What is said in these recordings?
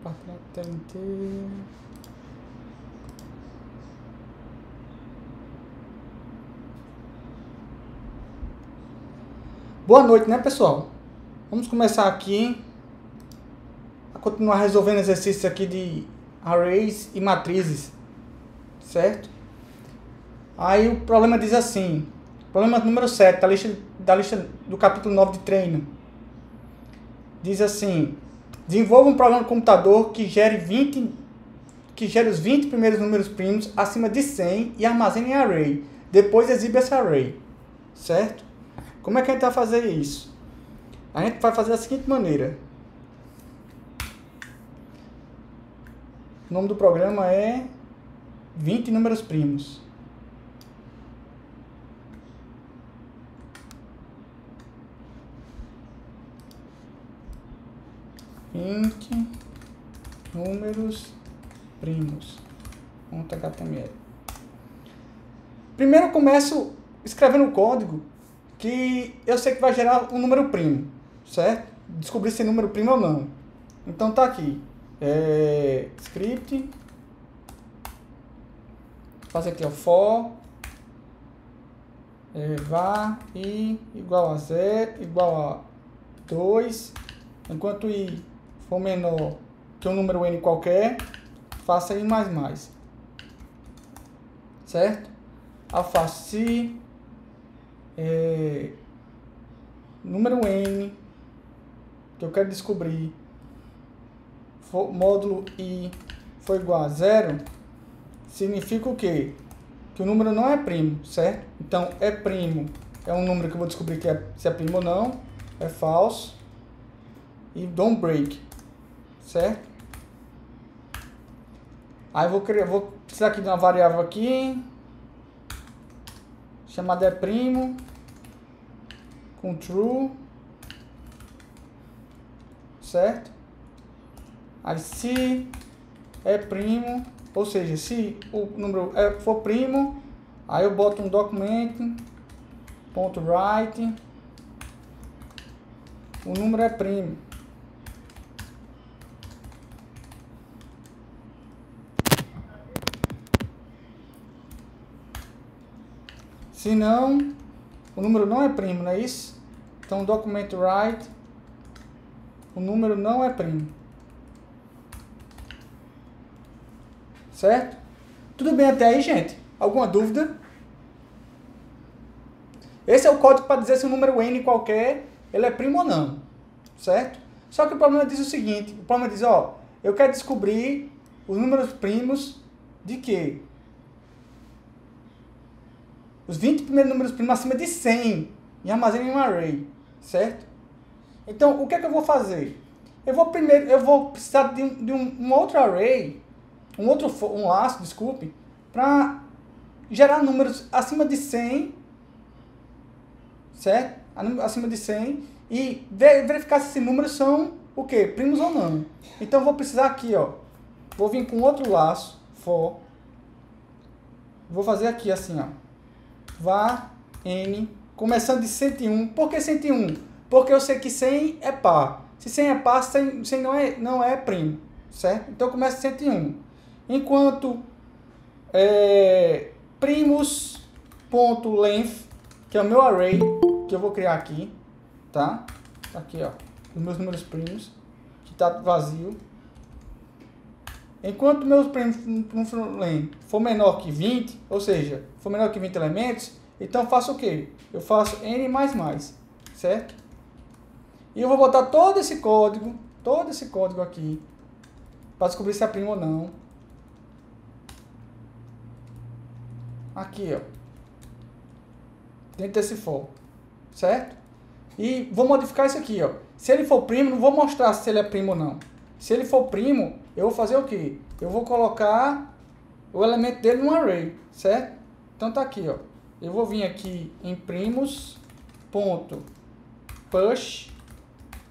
Compartilhar a tela inteira. Boa noite, né, pessoal? Vamos começar aqui a continuar resolvendo exercícios aqui de arrays e matrizes, certo? Aí o problema diz assim, problema número 7 da lista do capítulo 9 de treino. Diz assim: desenvolva um programa de computador que gere os 20 primeiros números primos acima de 100 e armazene em array. Depois exibe esse array, certo? Como é que a gente vai fazer isso? A gente vai fazer da seguinte maneira. O nome do programa é 20 números primos. Números primos. .html. Primeiro eu começo escrevendo o código que eu sei que vai gerar um número primo, certo? Descobrir se é número primo ou não. Então tá aqui. Script. Fazer aqui, ó, for var i igual a 0 igual a 2. Enquanto i for menor que um número n qualquer, faça i mais. Certo? Aí eu faço se número n que eu quero descobrir módulo i for igual a 0, significa o quê? Que o número não é primo, certo? Então, é primo é um número que eu vou descobrir se é primo ou não. É falso. E don't break, certo? Aí vou precisar aqui de uma variável aqui, chamada primo, com true, certo? Aí se é primo, ou seja, se o número for primo, aí eu boto um document.write, o número é primo. Se não, o número não é primo, não é isso? Então, document.write, o número não é primo. Certo? Tudo bem até aí, gente? Alguma dúvida? Esse é o código para dizer se um número n qualquer ele é primo ou não. Certo? Só que o problema diz o seguinte, o problema diz, ó, eu quero descobrir os números primos de quê? Os 20 primeiros números primos acima de 100 e armazene em um array, certo? Então, o que é que eu vou fazer? Eu vou precisar de um outro array, um laço, desculpe, para gerar números acima de 100, certo? Acima de 100 e verificar se esses números são o quê? Primos ou não. Então, eu vou precisar aqui, ó, vou vir com outro laço, for, vou fazer aqui assim, ó, var n, começando de 101. Por que 101? Porque eu sei que 100 é par. Se 100 é par, 100 não é primo, certo? Então, eu começo 101. Enquanto primos.length, que é o meu array, que eu vou criar aqui, tá? Aqui, ó, os meus números primos, que tá vazio. Enquanto meus primos for menor que 20, ou seja, for menor que 20 elementos, então eu faço o quê? Eu faço n mais, certo? E eu vou botar todo esse código aqui, para descobrir se é primo ou não. Aqui, ó, dentro desse for, certo? E vou modificar isso aqui, ó. Se ele for primo, não vou mostrar se ele é primo ou não. Se ele for primo, eu vou fazer o quê? Eu vou colocar o elemento dele no array, certo? Então tá aqui, ó. Eu vou vir aqui em primos.push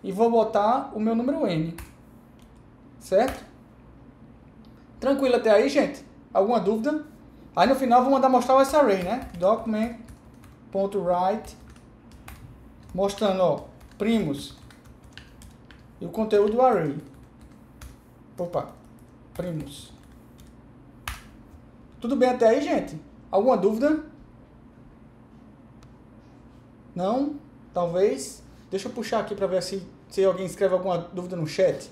e vou botar o meu número n, certo? Tranquilo até aí, gente? Alguma dúvida? Aí no final eu vou mandar mostrar esse array, né? Document.write, mostrando, ó, primos e o conteúdo do array. Opa, primos. Tudo bem até aí, gente? Alguma dúvida? Não? Talvez? Deixa eu puxar aqui para ver se alguém escreve alguma dúvida no chat.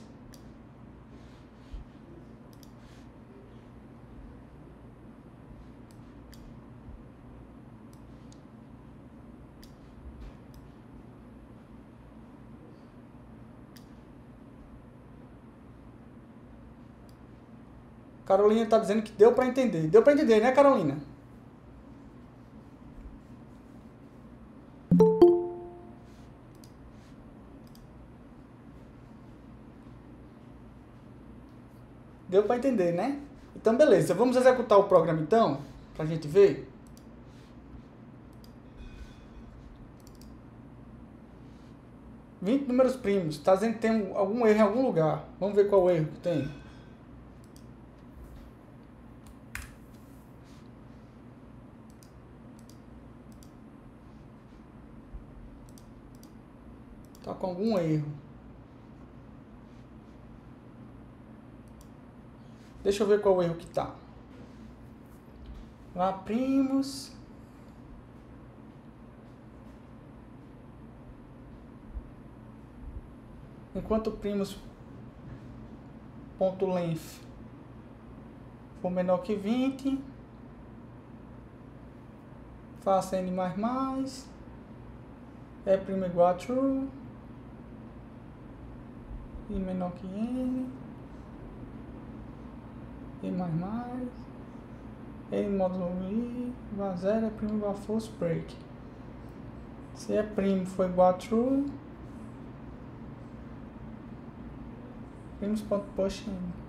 Carolina está dizendo que deu para entender. Deu para entender, né, Carolina? Deu para entender, né? Então, beleza. Vamos executar o programa, então, para a gente ver. Vinte números primos. Está dizendo que tem algum erro em algum lugar. Vamos ver qual erro que tem. Está com algum erro. Deixa eu ver qual erro que tá. Lá, primos. Enquanto primos ponto length for menor que 20, faça n++, é primo igual a true, e menor que n, e ++, n módulo i igual a 0, é primo igual a false break. Se é primo for igual a true, primos.push n.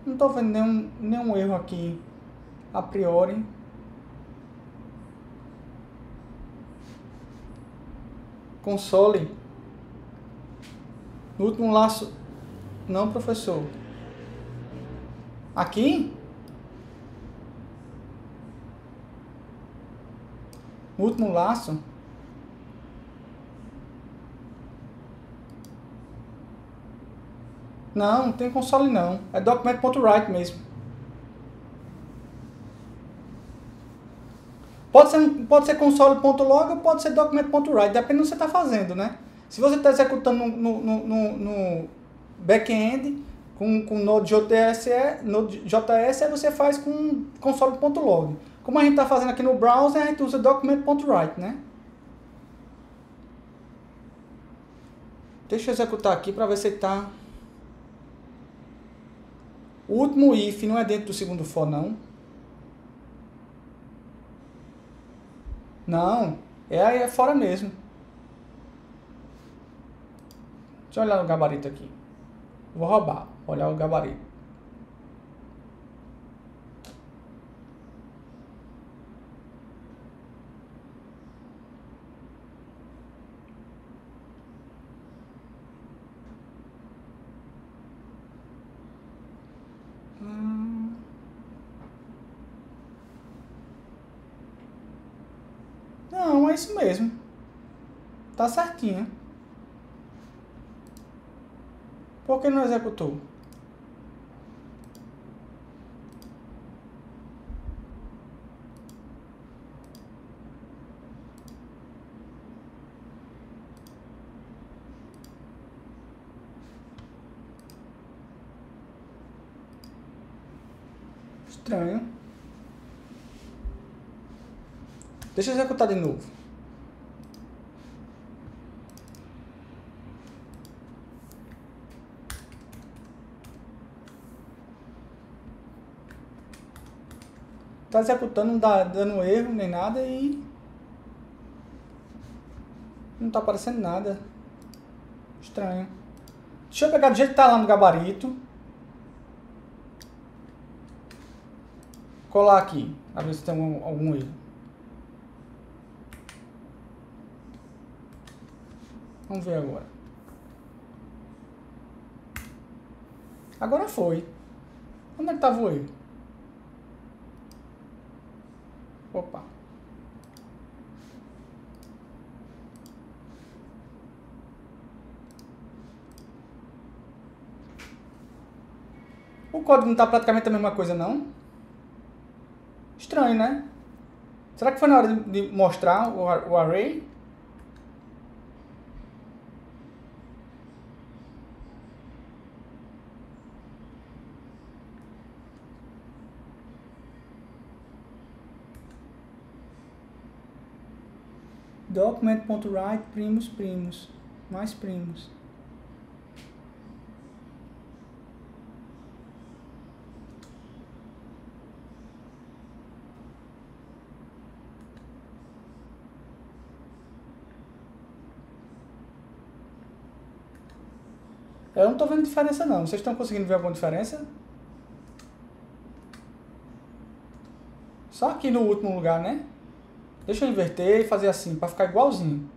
Não estou vendo nenhum erro aqui a priori. Console. No último laço. Não, professor. Aqui? No último laço. Não tem console não. É document.write mesmo. Pode ser console.log ou pode ser document.write, depende do que você está fazendo, né? Se você está executando no back-end com Node.js, aí você faz com console.log. Como a gente está fazendo aqui no browser, a gente usa document.write, né? Deixa eu executar aqui para ver se está... O último if não é dentro do segundo for, não. Não, é fora mesmo. Deixa eu olhar no gabarito aqui. Vou roubar, olhar o gabarito. Não, é isso mesmo. Tá certinho. Por que não executou? Estranho. Deixa eu executar de novo. Tá executando, não tá dando erro nem nada e não tá aparecendo nada. Estranho. Deixa eu pegar do jeito que tá lá no gabarito. Colar aqui, pra ver se tem algum erro. Vamos ver agora. Agora foi. Onde é que estava o erro? Opa. O código não está praticamente a mesma coisa, não? Estranho, né? Será que foi na hora de mostrar o array? Document.write primos, mais primos. Eu não estou vendo diferença não. Vocês estão conseguindo ver alguma diferença? Só aqui no último lugar, né? Deixa eu inverter e fazer assim, para ficar igualzinho.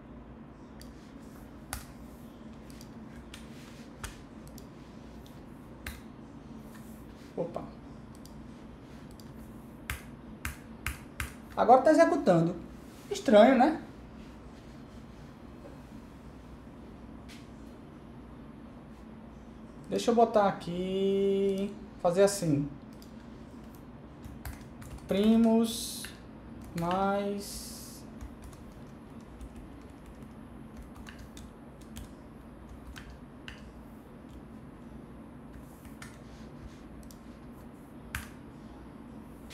Opa. Agora está executando. Estranho, né? Deixa eu botar aqui, fazer assim. Primos mais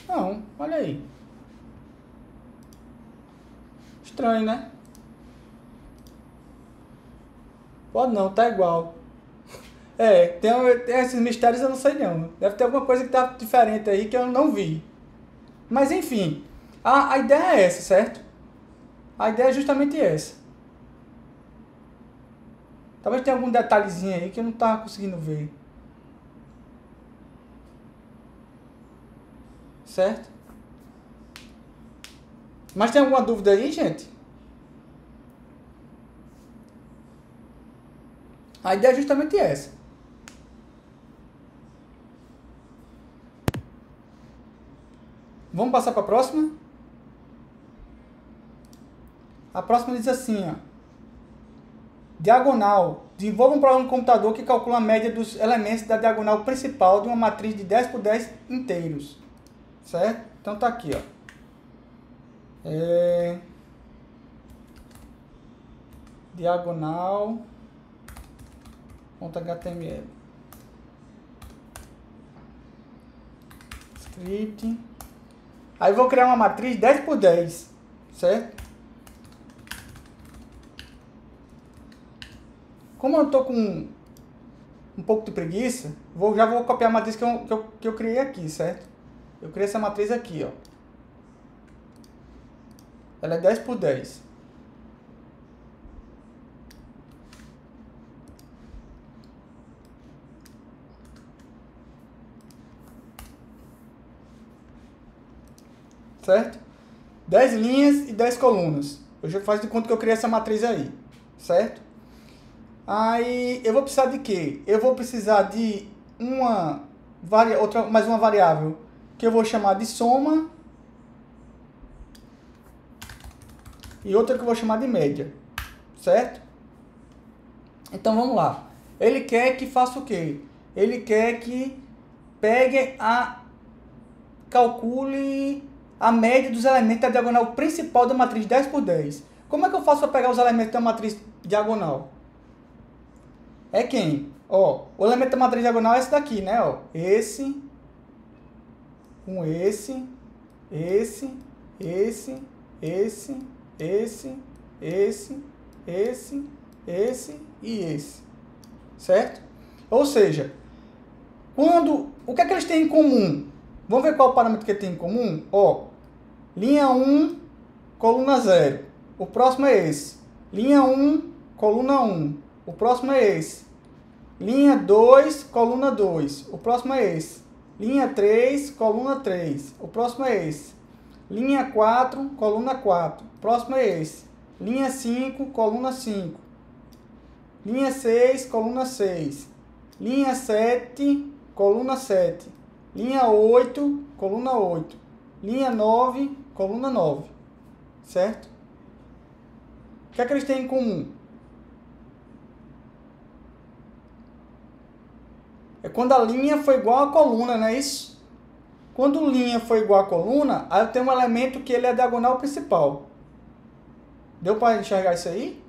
não, olha aí. Estranho, né? Pode não, tá igual. Tem esses mistérios, eu não sei não. Deve ter alguma coisa que tá diferente aí que eu não vi. Mas enfim, a ideia é essa, certo? A ideia é justamente essa. Talvez tenha algum detalhezinho aí que eu não tava conseguindo ver. Certo? Mas tem alguma dúvida aí, gente? A ideia é justamente essa. Vamos passar para a próxima? A próxima diz assim, ó. Diagonal. Desenvolva um programa no computador que calcula a média dos elementos da diagonal principal de uma matriz de 10 por 10 inteiros. Certo? Então tá aqui, ó. Diagonal.html. Script. Aí eu vou criar uma matriz 10 por 10, certo? Como eu tô com um pouco de preguiça, já vou copiar a matriz que eu criei aqui, certo? Eu criei essa matriz aqui, ó. Ela é 10 por 10. Certo? 10 linhas e 10 colunas. Eu já faço de conta que eu criei essa matriz aí, certo? Aí eu vou precisar de quê? Eu vou precisar de mais uma variável que eu vou chamar de soma e outra que eu vou chamar de média, certo? Então vamos lá. Ele quer que faça o quê? Ele quer que calcule a média dos elementos da diagonal principal da matriz 10 por 10. Como é que eu faço para pegar os elementos da matriz diagonal? É quem? Ó, o elemento da matriz diagonal é esse daqui, né? Ó, esse, esse e esse. Certo? Ou seja, o que é que eles têm em comum? Vamos ver qual o parâmetro que tem em comum? Ó, linha 1, coluna 0. O próximo é esse. Linha 1, coluna 1. O próximo é esse. Linha 2, coluna 2. O próximo é esse. Linha 3, coluna 3. O próximo é esse. Linha 4, coluna 4. O próximo é esse. Linha 5, coluna 5. Linha 6, coluna 6. Linha 7, coluna 7. Linha 8, coluna 8. Linha 9, coluna 9. Certo? O que é que eles têm em comum? quando a linha for igual à coluna, não é isso? Quando linha for igual à coluna, aí eu tenho um elemento que ele é diagonal principal. Deu para enxergar isso aí?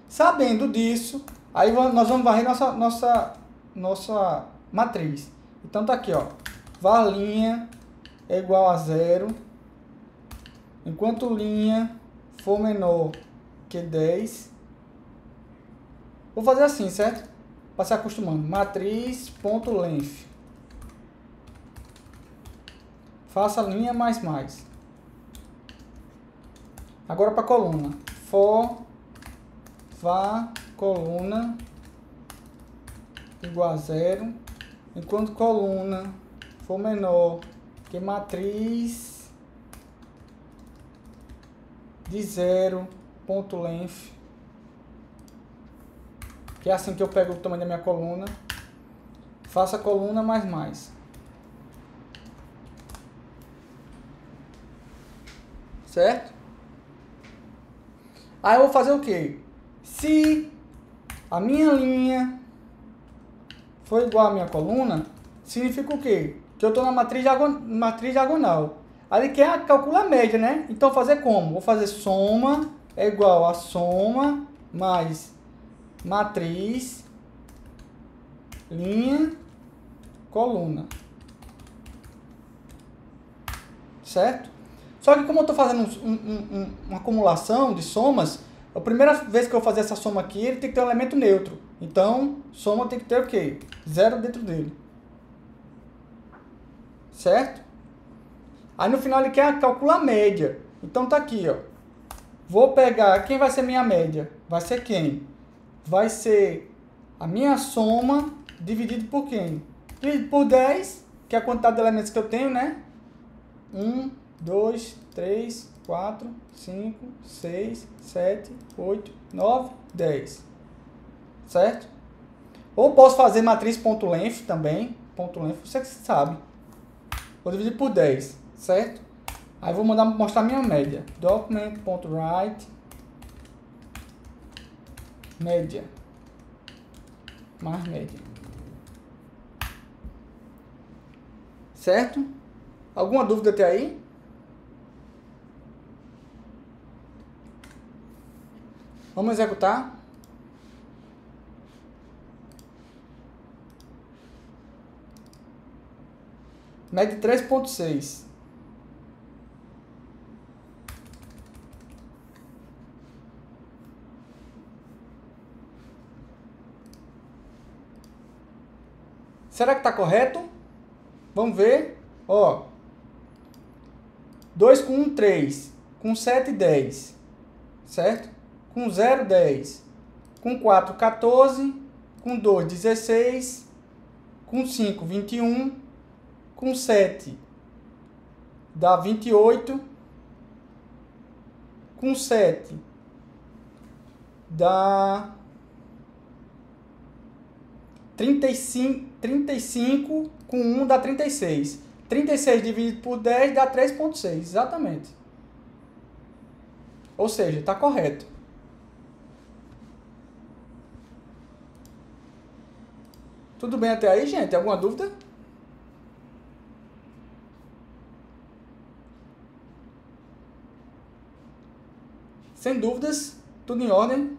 Sabendo disso, aí nós vamos varrer nossa matriz. Então tá aqui, ó. Var linha é igual a 0. Enquanto linha for menor que 10. Vou fazer assim, certo? Para se acostumando. Matriz.length. Faça linha mais. Agora para coluna. For var coluna igual a 0. Enquanto coluna for menor que matriz de 0.length, que é assim que eu pego o tamanho da minha coluna, faça coluna mais. Certo? Aí eu vou fazer o quê? Se a minha linha for igual à minha coluna, significa o quê? Que eu estou na matriz diagonal. Aí ele quer calcular a média, né? Então fazer como? Vou fazer soma é igual a soma mais matriz, linha, coluna. Certo? Só que como eu estou fazendo uma acumulação de somas, a primeira vez que eu fazer essa soma aqui, ele tem que ter um elemento neutro. Então, soma tem que ter o quê? 0 dentro dele. Certo? Aí no final ele quer calcular a média. Então tá aqui, ó. Vou pegar, quem vai ser minha média? Vai ser quem? Vai ser a minha soma dividido por quem? Dividido por 10, que é a quantidade de elementos que eu tenho, né? 1, 2, 3, 4, 5, 6, 7, 8, 9, 10. Certo? Ou posso fazer matriz.length também. .length, você que sabe. Vou dividir por 10, certo? Aí vou mostrar minha média. Document.write média mais média. Certo? Alguma dúvida até aí? Vamos executar. Média 3.6. Será que está correto? Vamos ver. Ó. 2 com 1, 3. Com 7, 10. Certo? Com 0, 10. Com 4, 14. Com 2, 16. Com 5, 21. Com 7, dá 28. Com 7, dá 35. Com 1 dá 36. 36 dividido por 10 dá 3.6, exatamente. Ou seja, está correto. Tudo bem até aí, gente? Alguma dúvida? Sem dúvidas, tudo em ordem.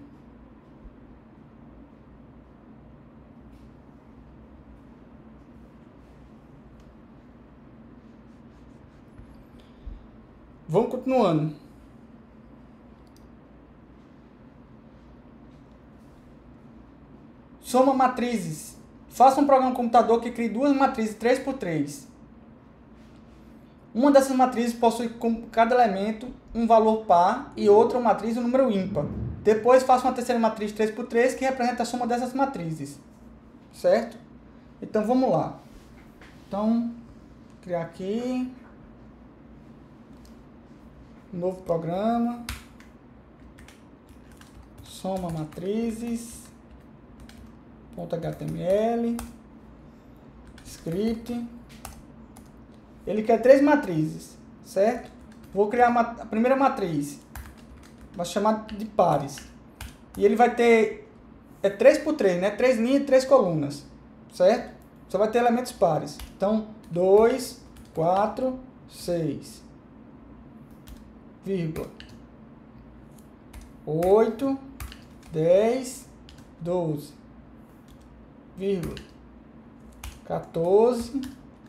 Vamos continuando. Soma matrizes. Faça um programa no computador que crie duas matrizes 3x3. Uma dessas matrizes possui com cada elemento um valor par e outra matriz um número ímpar. Depois faça uma terceira matriz 3x3 que representa a soma dessas matrizes. Certo? Então vamos lá. Então, criar aqui um novo programa. Soma matrizes. .html. Script. Ele quer 3 matrizes, certo? Vou criar a primeira matriz. Vai chamar de pares. E ele vai ter 3x3, né? 3 linhas e 3 colunas, certo? Só vai ter elementos pares. Então, 2, 4, 6. Vírgula. 8, 10, 12. Vírgula. 14,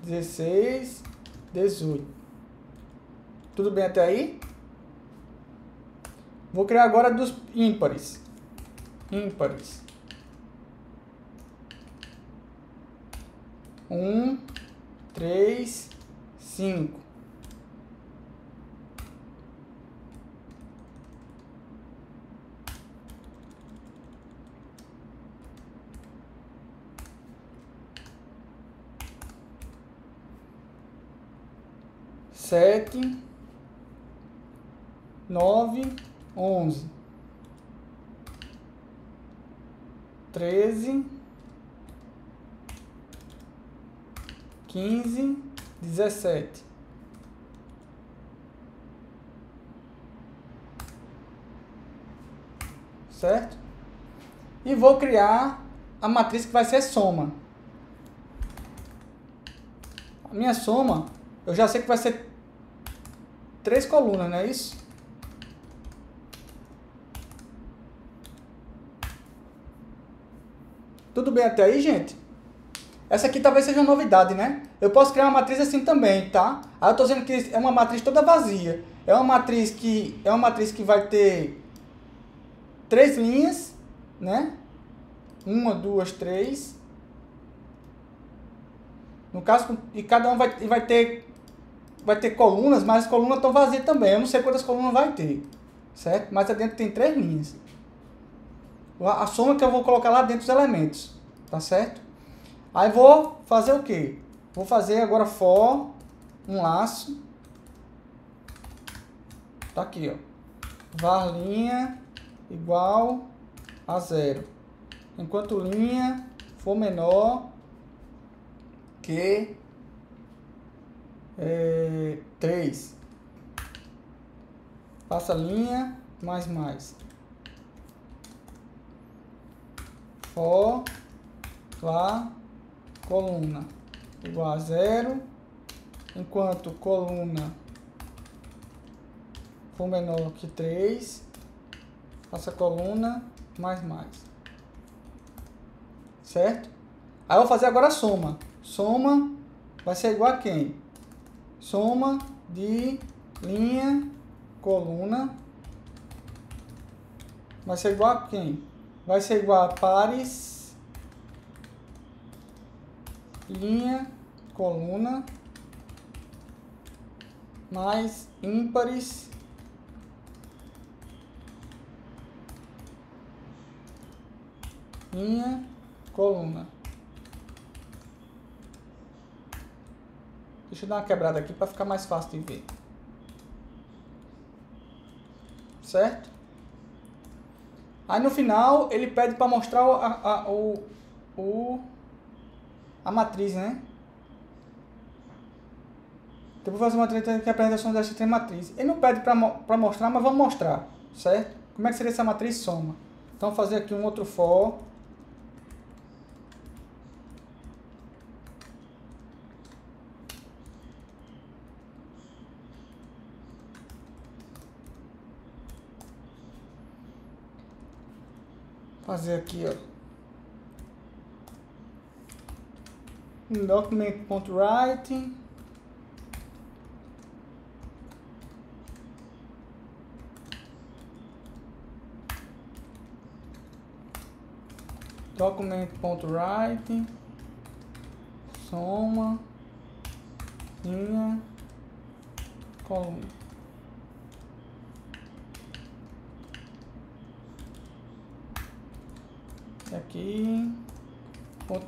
16, 18. Tudo bem até aí? Vou criar agora dos ímpares. Ímpares. 1, 3, 5. Sete, 9, 11, 13, 15, 17. Certo? E vou criar a matriz que vai ser soma. A minha soma, eu já sei que vai ser 3 colunas, não é isso? Tudo bem até aí, gente? Essa aqui talvez seja uma novidade, né? Eu posso criar uma matriz assim também, tá? Aí eu tô dizendo que é uma matriz toda vazia. É uma matriz que vai ter 3 linhas, né? 1, 2, 3. No caso, e cada um vai ter colunas, mas as colunas estão vazias também. Eu não sei quantas colunas vai ter, certo? Mas dentro tem 3 linhas. A soma que eu vou colocar lá dentro dos elementos, tá certo? Aí vou fazer o quê? Vou fazer agora for um laço. Tá aqui, ó. Var linha igual a 0. Enquanto linha for menor que 3. Passa linha mais. For lá coluna igual a 0, enquanto coluna for menor que 3, passa coluna mais. Certo? Aí eu vou fazer agora a soma. Soma vai ser igual a quem? Soma de linha, coluna, vai ser igual a quem? Vai ser igual a pares, linha, coluna, mais ímpares, linha, coluna. Deixa eu dar uma quebrada aqui para ficar mais fácil de ver. Certo? Aí no final ele pede para mostrar a matriz, né? Então vou fazer uma apresentação dessa três matrizes. Ele não pede para mostrar, mas vamos mostrar, certo? Como é que seria essa matriz soma? Então vou fazer aqui um outro for. Fazer aqui, ó, document.write, soma, linha, coluna. Aqui,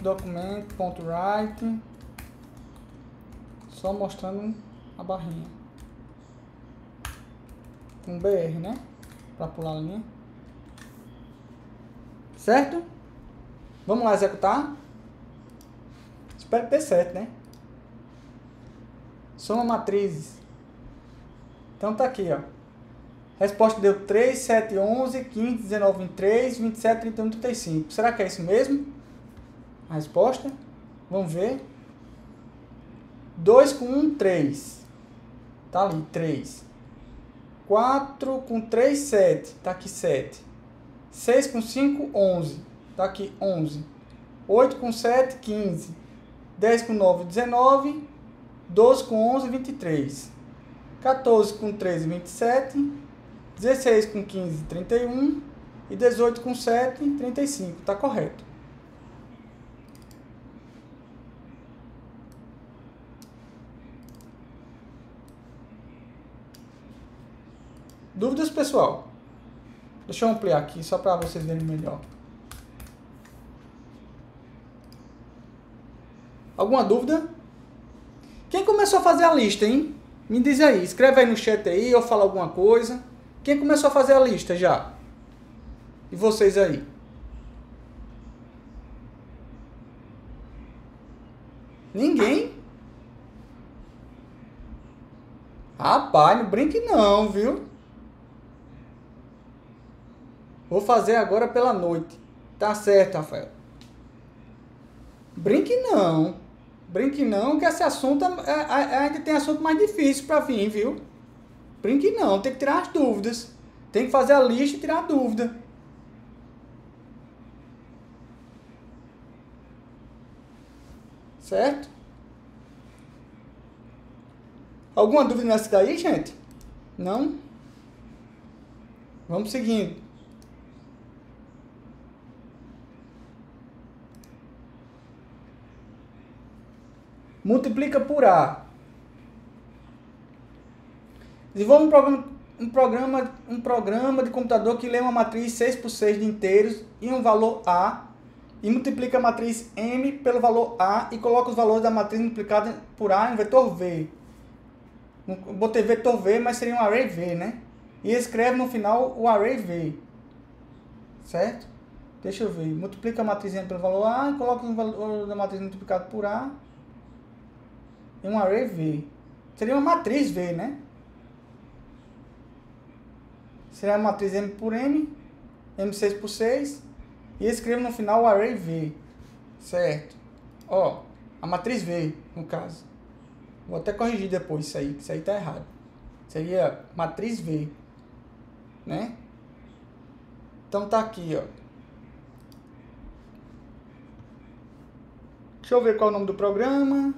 .document.write, só mostrando a barrinha com BR, né? Para pular a linha. Certo? Vamos lá executar. Espero que dê certo, né? Soma matrizes. Então tá aqui, ó. Resposta deu 3, 7, 11, 15, 19, 23, 27, 31, 35. Será que é isso mesmo? A resposta? Vamos ver. 2 com 1, 3. Tá ali, 3. 4 com 3, 7. Tá aqui, 7. 6 com 5, 11. Tá aqui, 11. 8 com 7, 15. 10 com 9, 19. 12 com 11, 23. 14 com 13, 27. 16 com 15, 31. E 18 com 7, 35. Tá correto. Dúvidas, pessoal? Deixa eu ampliar aqui, só para vocês verem melhor. Alguma dúvida? Quem começou a fazer a lista, hein? Me diz aí, escreve aí no chat aí, ou fala alguma coisa. Quem começou a fazer a lista já? E vocês aí? Ninguém? Rapaz, não brinque não, viu? Vou fazer agora pela noite. Tá certo, Rafael. Brinque não. Brinque não, que esse assunto ainda tem assunto mais difícil para vir, viu? Brinque não, tem que tirar as dúvidas. Tem que fazer a lista e tirar a dúvida. Certo? Alguma dúvida nessa daí, gente? Não? Vamos seguindo. Multiplica por A. Desenvolva um programa de computador que lê uma matriz 6 por 6 de inteiros e um valor A e multiplica a matriz M pelo valor A e coloca os valores da matriz multiplicada por A em um vetor V. Eu botei vetor V, mas seria um array V, né? E escreve no final o array V. Certo? Deixa eu ver. Multiplica a matriz M pelo valor A e coloca o valor da matriz multiplicada por A em um array V. Seria uma matriz V, né? Seria a matriz M por M, M6 por 6, e escrevo no final o array V. Certo? Ó, a matriz V, no caso. Vou até corrigir depois isso aí, que isso aí tá errado. Seria matriz V, né? Então tá aqui, ó. Deixa eu ver qual é o nome do programa.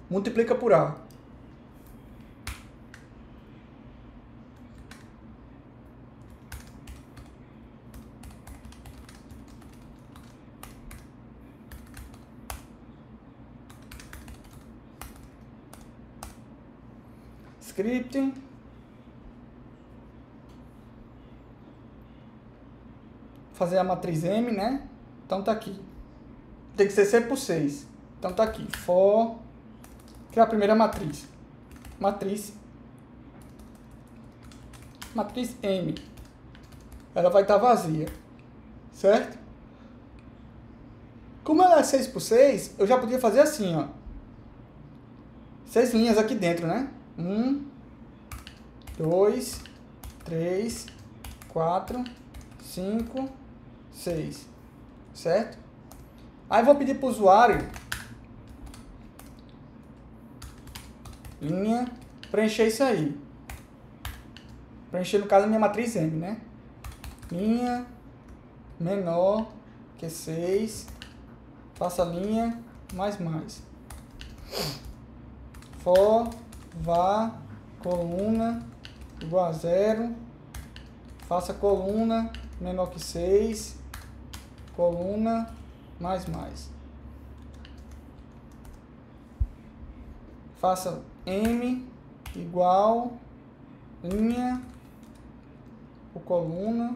Multiplica por A. Script. Fazer a matriz M, né? Então tá aqui. Tem que ser 6 por 6. Então tá aqui. For. Criar a primeira matriz. Matriz M. Ela vai estar vazia. Certo? Como ela é 6 por 6, eu já podia fazer assim, ó. 6 linhas aqui dentro, né? 1, 2, 3, 4, 5, 6. Certo? Aí vou pedir para o usuário linha, preencher isso aí. Preencher, no caso, a minha matriz M, né? Linha menor que 6. Faça linha mais. For, var, coluna igual a 0. Faça coluna menor que 6. Coluna mais. Faça M igual linha por coluna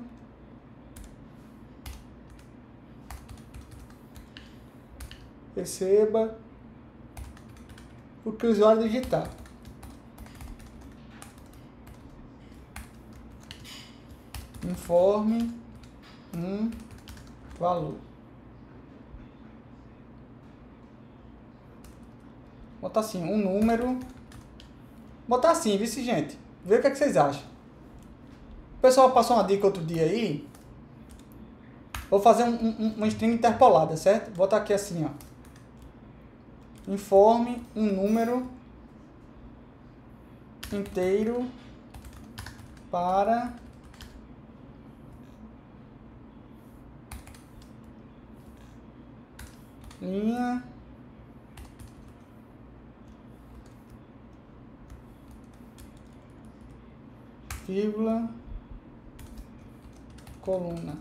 receba o que o usuário digitar. Informe um valor. Botar assim, um número. Botar assim, viu, gente? Vê o que é que vocês acham. O pessoal passou uma dica outro dia aí. Vou fazer uma string interpolada, certo? Vou botar aqui assim, ó. Informe um número inteiro para linha vírgula coluna,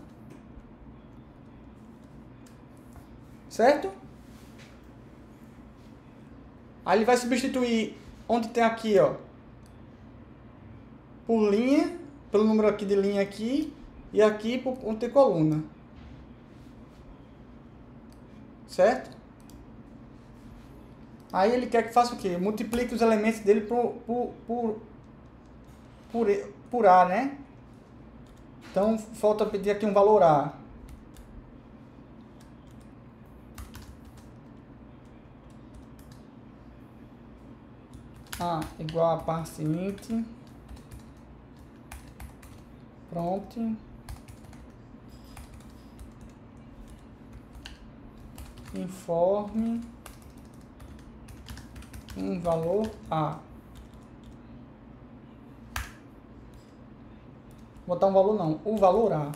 certo? Aí ele vai substituir onde tem aqui, ó, por linha, pelo número aqui de linha aqui, e aqui por onde tem coluna, certo? Aí ele quer que faça o quê? Multiplique os elementos dele por A, né? Então, falta pedir aqui um valor A. A igual a par seguinte. Pronto. Informe um valor A. Vou botar um valor não, o valor A.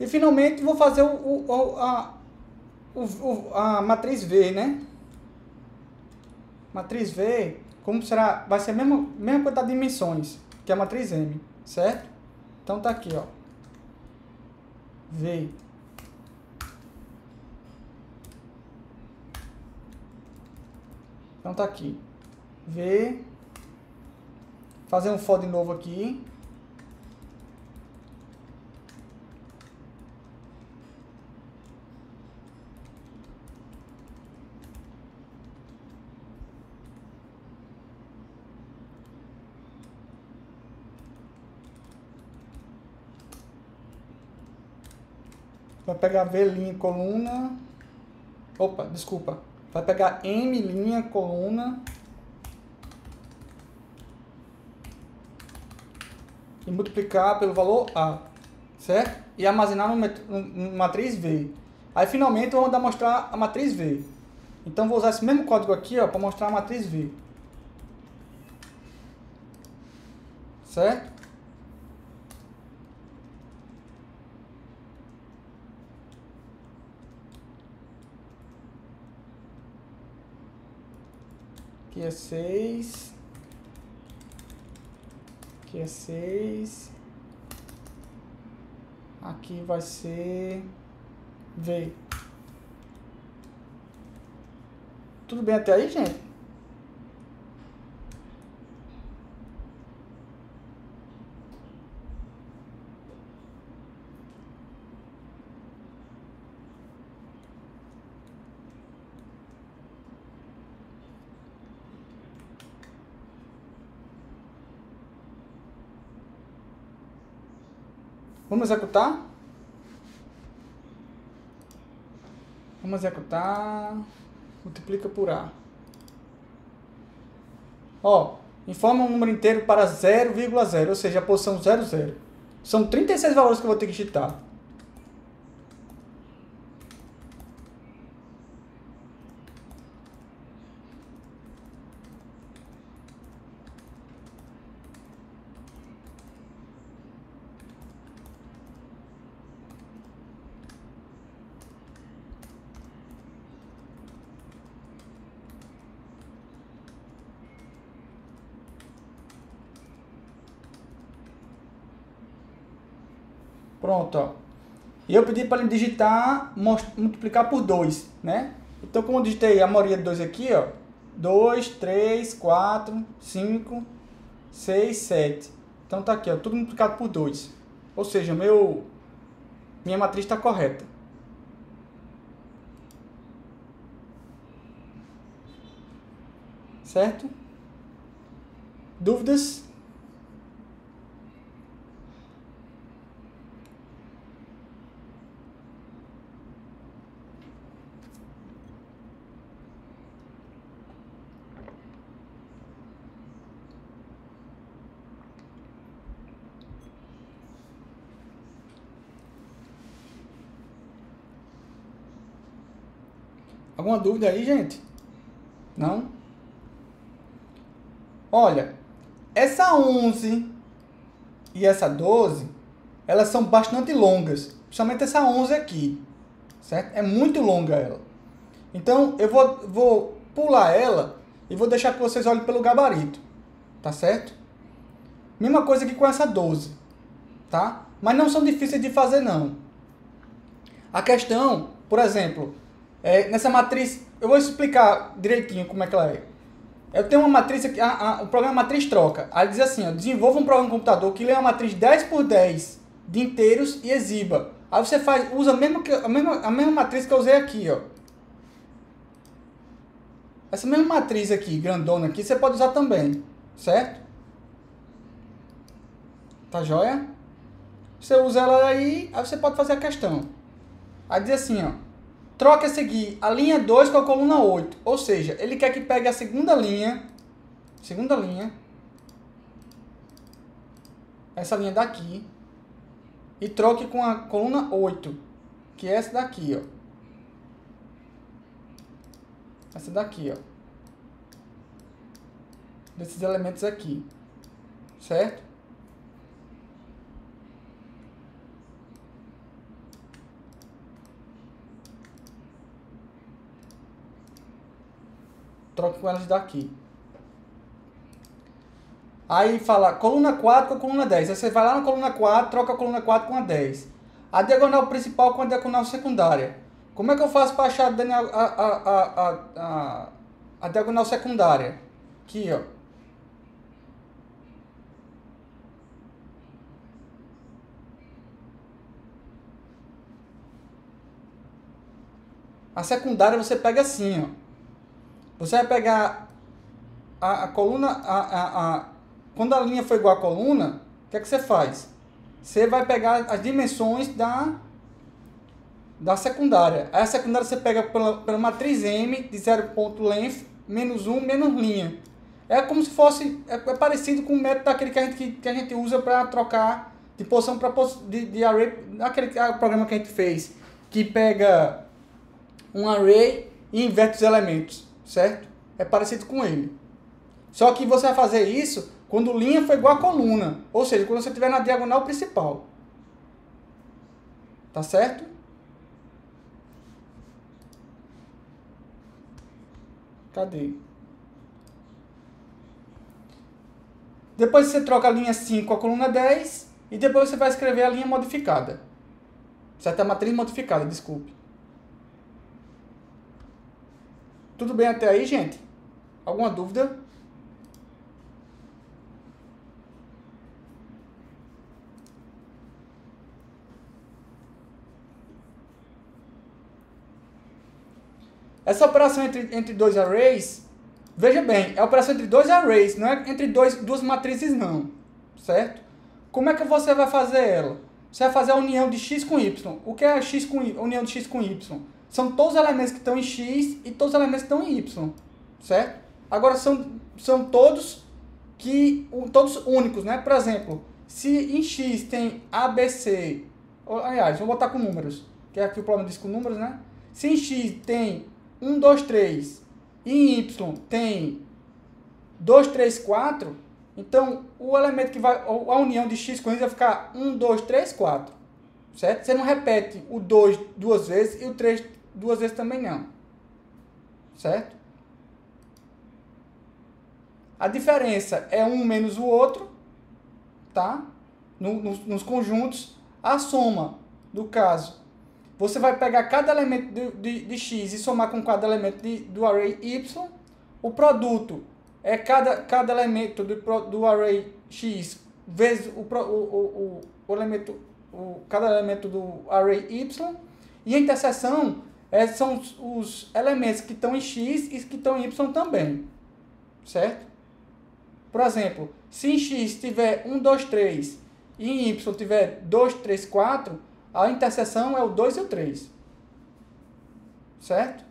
E finalmente vou fazer a matriz V, né? Matriz V, como será? Vai ser a mesma quantidade de dimensões que a matriz M, certo? Então tá aqui, ó. V. Então tá aqui. V. Fazer um for de novo aqui. Vai pegar V linha coluna. Opa, desculpa. Vai pegar M linha coluna. E multiplicar pelo valor A, certo? E armazenar no matriz V. Aí finalmente eu vou mandar mostrar a matriz V. Então vou usar esse mesmo código aqui, ó, para mostrar a matriz V. Certo? Aqui é 6. Aqui é 6. Aqui vai ser V. Tudo bem até aí, gente? Vamos executar? Vamos executar. Multiplica por A. Ó, informa um número inteiro para 0,0, ou seja, a posição 00. São 36 valores que eu vou ter que digitar. Pronto, ó. E eu pedi para ele digitar, multiplicar por 2, né? Então, como eu digitei a maioria de 2 aqui, ó. 2, 3, 4, 5, 6, 7. Então tá aqui, ó, tudo multiplicado por 2. Ou seja, minha matriz está correta. Certo? Dúvidas? Alguma dúvida aí, gente? Não? Olha, essa 11 e essa 12, elas são bastante longas. Principalmente essa 11 aqui, certo? É muito longa ela. Então, eu vou pular ela e vou deixar que vocês olhem pelo gabarito, tá certo? Mesma coisa que com essa 12, tá? Mas não são difíceis de fazer, não. A questão, por exemplo, nessa matriz, eu vou explicar direitinho como é que ela é. Eu tenho uma matriz aqui, o programa matriz troca. Aí diz assim, ó, desenvolva um programa no computador que lê uma matriz 10 por 10 de inteiros e exiba. Aí você usa a mesma matriz que eu usei aqui, ó. Essa mesma matriz aqui, grandona aqui, você pode usar também, certo? Tá joia? Você usa ela aí você pode fazer a questão. Aí diz assim, ó. Troca a seguir a linha 2 com a coluna 8. Ou seja, ele quer que pegue a segunda linha, essa linha daqui, e troque com a coluna 8, que é essa daqui, ó. Essa daqui, ó. Desses elementos aqui. Certo? Troque com elas daqui. Aí fala coluna 4 com a coluna 10. Aí você vai lá na coluna 4, troca a coluna 4 com a 10. A diagonal principal com a diagonal secundária. Como é que eu faço para achar a diagonal secundária? Aqui, ó. A secundária você pega assim, ó. Você vai pegar a coluna, quando a linha for igual à coluna, o que é que você faz? Você vai pegar as dimensões da secundária. Aí a secundária você pega pela matriz M de 0.length menos 1 menos linha. É como se fosse, é parecido com o método daquele que a gente usa para trocar de posição para de array, aquele programa que a gente fez, que pega um array e inverte os elementos, certo? É parecido com ele. Só que você vai fazer isso quando linha for igual a coluna, ou seja, quando você estiver na diagonal principal. Tá certo? Cadê? Depois você troca a linha 5 com a coluna 10 e depois você vai escrever a linha modificada. Certo? A matriz modificada, desculpe. Tudo bem até aí, gente? Alguma dúvida? Essa operação entre dois arrays, veja bem, é a operação entre dois arrays, não é entre duas matrizes não, certo? Como é que você vai fazer ela? Você vai fazer a união de x com y. O que é a união de x com y? São todos os elementos que estão em x e todos os elementos que estão em y, certo? Agora são todos únicos, né? Por exemplo, se em x tem ABC, aliás, vou botar com números, que é aqui o problema disso com números, né? Se em x tem 1, 2, 3 e em y tem 2, 3, 4, então o elemento que vai, a união de x com y vai ficar 1, 2, 3, 4, certo? Você não repete o 2 duas vezes e o 3 duas vezes também não, certo? A diferença é um menos o outro, tá? Nos conjuntos, a soma do caso, você vai pegar cada elemento de x e somar com cada elemento do array y. O produto é cada elemento do array x vezes cada elemento do array y. E a interseção são os elementos que estão em x e que estão em y também. Certo? Por exemplo, se em x tiver 1, 2, 3 e em y tiver 2, 3, 4, a interseção é o 2 e o 3. Certo?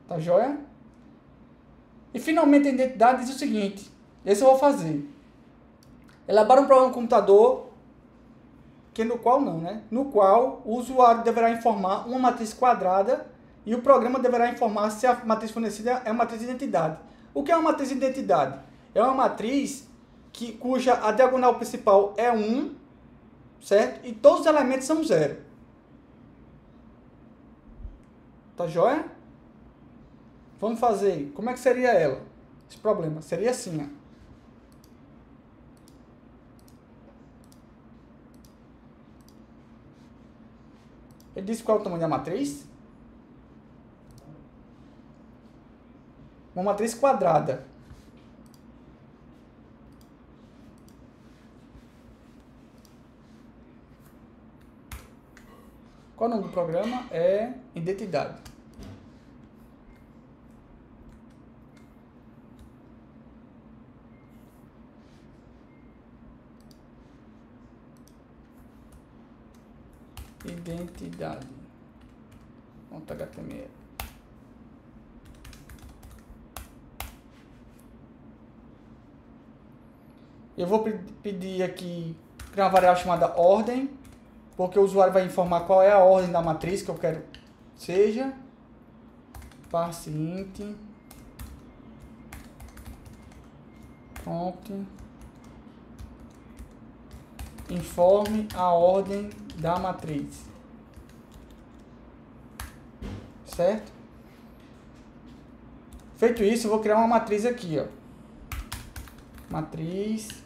Tá joia? E finalmente a identidade diz o seguinte. Esse eu vou fazer. Elabora um programa no computador que no qual não, né? No qual o usuário deverá informar uma matriz quadrada e o programa deverá informar se a matriz fornecida é uma matriz de identidade. O que é uma matriz de identidade? É uma matriz cuja a diagonal principal é 1, certo? E todos os elementos são 0. Tá joia? Vamos fazer. Como é que seria ela? Esse problema seria assim, ó. Ele disse qual é o tamanho da matriz? Uma matriz quadrada. Qual o nome do programa? É identidade. Identidade. .html. Eu vou pedir aqui, criar uma variável chamada ordem, porque o usuário vai informar qual é a ordem da matriz que eu quero que seja. Parse int prompt informe a ordem da matriz, certo? Feito isso, eu vou criar uma matriz aqui, ó. Matriz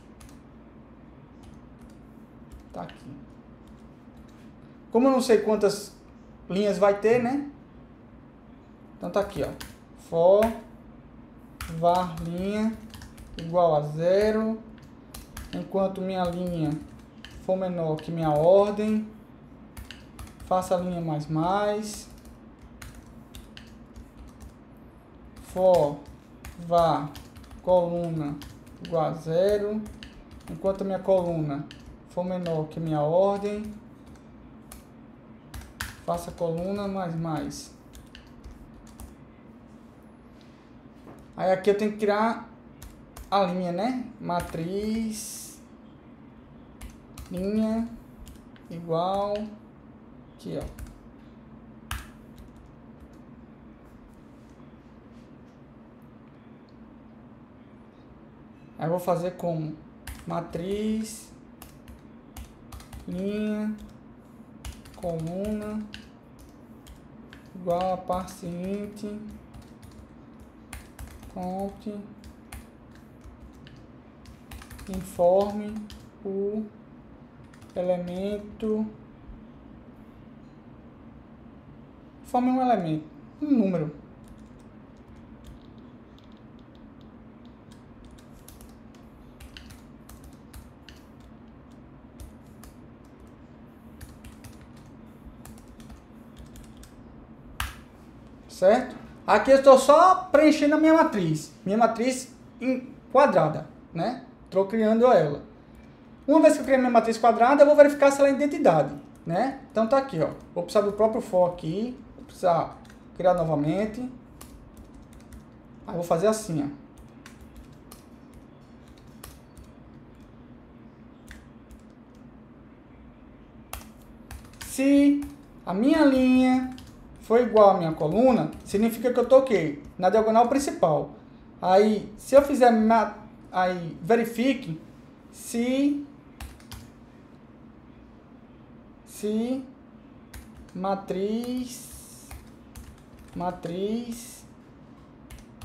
tá aqui. Como eu não sei quantas linhas vai ter, né? Então tá aqui, ó. For var linha igual a 0, enquanto minha linha for menor que minha ordem, faça a linha mais, for var coluna igual a 0, enquanto a minha coluna for menor que minha ordem, faça coluna mais. Aí aqui eu tenho que criar a linha, né? Matriz linha igual aqui, ó. Aí eu vou fazer como matriz linha coluna igual a parse int prompt informe o elemento, informe um elemento, um número. Certo? Aqui eu estou só preenchendo a minha matriz em quadrada, né? Estou criando ela. Uma vez que eu criei minha matriz quadrada, eu vou verificar se ela é identidade, né? Então tá aqui, ó. Vou precisar do próprio for aqui, vou precisar criar novamente. Aí vou fazer assim, ó. Se a minha linha for igual à minha coluna, significa que eu toquei na diagonal principal. Aí, se eu fizer, aí verifique se matriz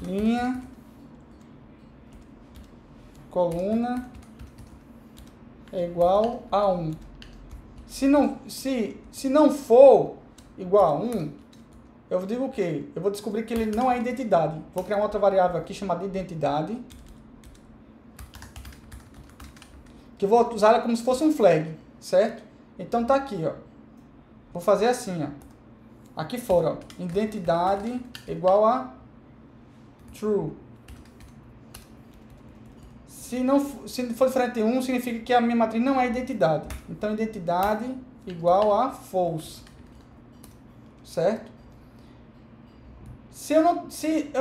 linha coluna é igual a 1. Se não for igual a 1, eu digo o quê? Eu vou descobrir que ele não é identidade. Vou criar uma outra variável aqui chamada identidade, que eu vou usar ela como se fosse um flag, certo? Então tá aqui, ó. Vou fazer assim, ó. Aqui fora, ó. Identidade igual a true. Se for diferente de 1, significa que a minha matriz não é identidade. Então, identidade igual a false. Certo? Se eu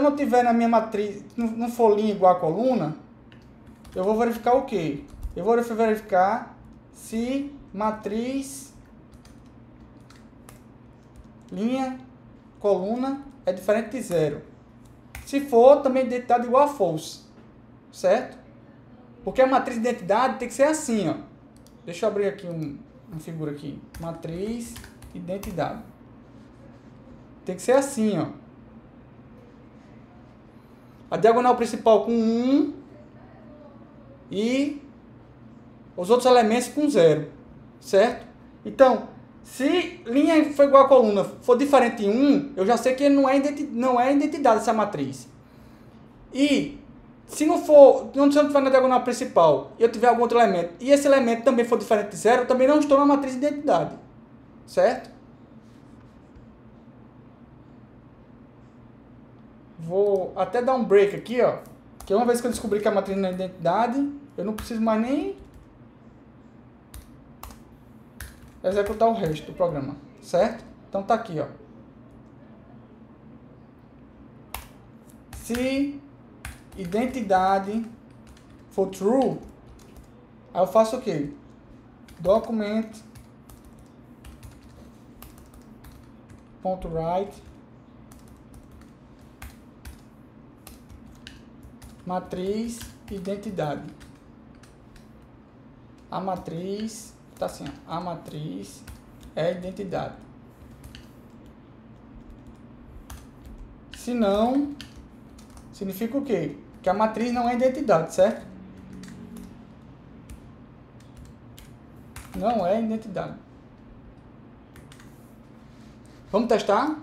não tiver na minha matriz, não for linha igual a coluna, eu vou verificar o quê? Eu vou verificar se matriz, linha, coluna é diferente de 0. Se for, também identidade igual a false, certo? Porque a matriz de identidade tem que ser assim, ó. Deixa eu abrir aqui uma figura aqui. Matriz, identidade. Tem que ser assim, ó. A diagonal principal com 1 e os outros elementos com 0, certo? Então, se linha for igual a coluna for diferente de 1, eu já sei que não é identidade essa matriz. E se não tiver na diagonal principal e eu tiver algum outro elemento, e esse elemento também for diferente de 0, eu também não estou na matriz de identidade, certo? Vou até dar um break aqui, ó. Que uma vez que eu descobri que a matriz não é identidade, eu não preciso mais nem executar o resto do programa, certo? Então tá aqui, ó. Se identidade for true, aí eu faço o quê? Document.write matriz identidade. A matriz tá assim, ó. A matriz é identidade. Se não, significa o quê? Que a matriz não é identidade, certo? Não é identidade. Vamos testar?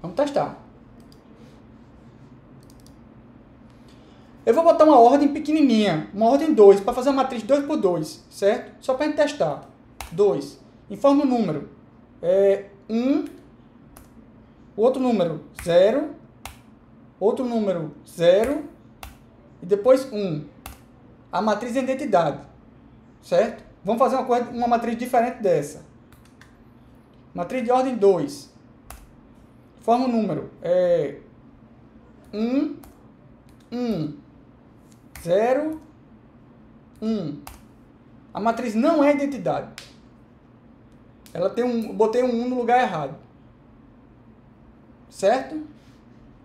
Vamos testar. Eu vou botar uma ordem pequenininha, uma ordem 2, para fazer a matriz 2 por 2, certo? Só para a gente testar. 2. Informa o número. 1. O outro número, 0. Outro número, 0. E depois 1. A matriz é identidade, certo? Vamos fazer uma matriz diferente dessa. Matriz de ordem 2. Informa o número. 1. 1. 0, 1. A matriz não é identidade. Ela tem botei um 1 no lugar errado. Certo?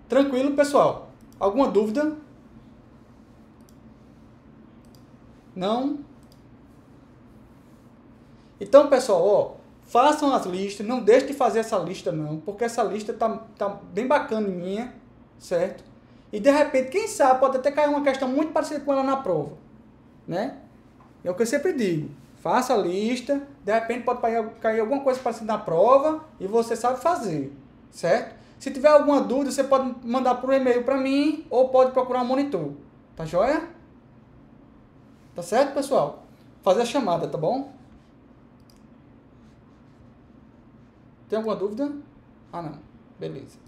Tranquilo, pessoal? Alguma dúvida? Não? Então, pessoal, ó, façam as listas. Não deixe de fazer essa lista, não. Porque essa lista tá bem bacaninha, certo? E de repente, quem sabe, pode até cair uma questão muito parecida com ela na prova, né? É o que eu sempre digo. Faça a lista, de repente pode cair alguma coisa parecida na prova e você sabe fazer, certo? Se tiver alguma dúvida, você pode mandar por e-mail para mim ou pode procurar um monitor. Tá joia? Tá certo, pessoal? Fazer a chamada, tá bom? Tem alguma dúvida? Ah, não. Beleza.